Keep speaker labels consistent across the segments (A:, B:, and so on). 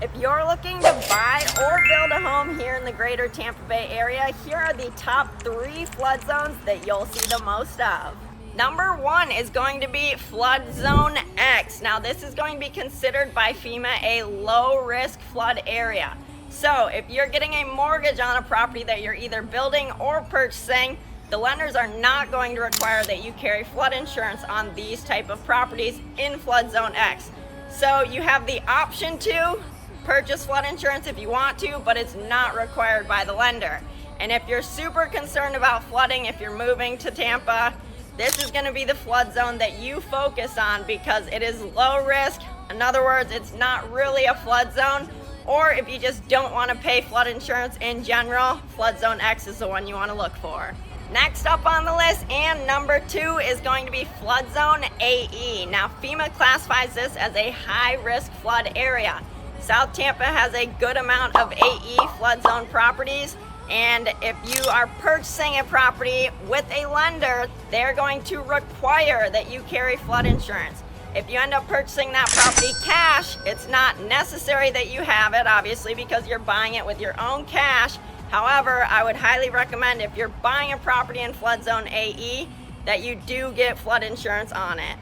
A: If you're looking to buy or build a home here in the Greater Tampa Bay area, here are the top 3 flood zones that you'll see the most of. Number 1 is going to be Flood Zone X. Now this is going to be considered by FEMA a low risk flood area. So if you're getting a mortgage on a property that you're either building or purchasing, the lenders are not going to require that you carry flood insurance on these type of properties in Flood Zone X. So you have the option to purchase flood insurance if you want to, but it's not required by the lender. And if you're super concerned about flooding, if you're moving to Tampa, this is going to be the flood zone that you focus on because it is low risk. In other words, it's not really a flood zone. Or if you just don't want to pay flood insurance in general, Flood Zone X is the one you want to look for. Next up on the list, and number 2, is going to be Flood Zone AE. Now FEMA classifies this as a high risk flood area. South Tampa has a good amount of AE flood zone properties, and if you are purchasing a property with a lender, they're going to require that you carry flood insurance. If you end up purchasing that property cash, it's not necessary that you have it, obviously, because you're buying it with your own cash. However, I would highly recommend if you're buying a property in Flood Zone AE that you do get flood insurance on it.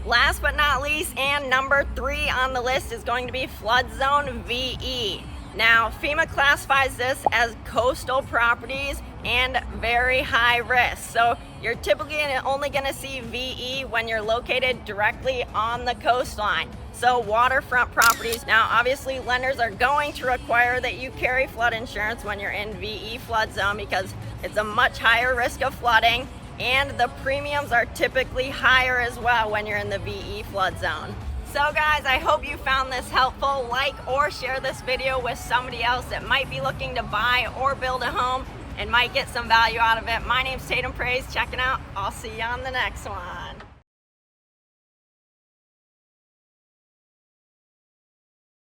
A: Last but not least, and number 3 on the list, is going to be Flood Zone VE. Now, FEMA classifies this as coastal properties and very high risk. So you're typically only going to see VE when you're located directly on the coastline. So waterfront properties. Now, obviously, lenders are going to require that you carry flood insurance when you're in VE flood zone because it's a much higher risk of flooding, and the premiums are typically higher as well when you're in the VE flood zone. So guys, I hope you found this helpful. Like or share this video with somebody else that might be looking to buy or build a home and might get some value out of it. My name's Tatum. Checking out. I'll see you on the next one.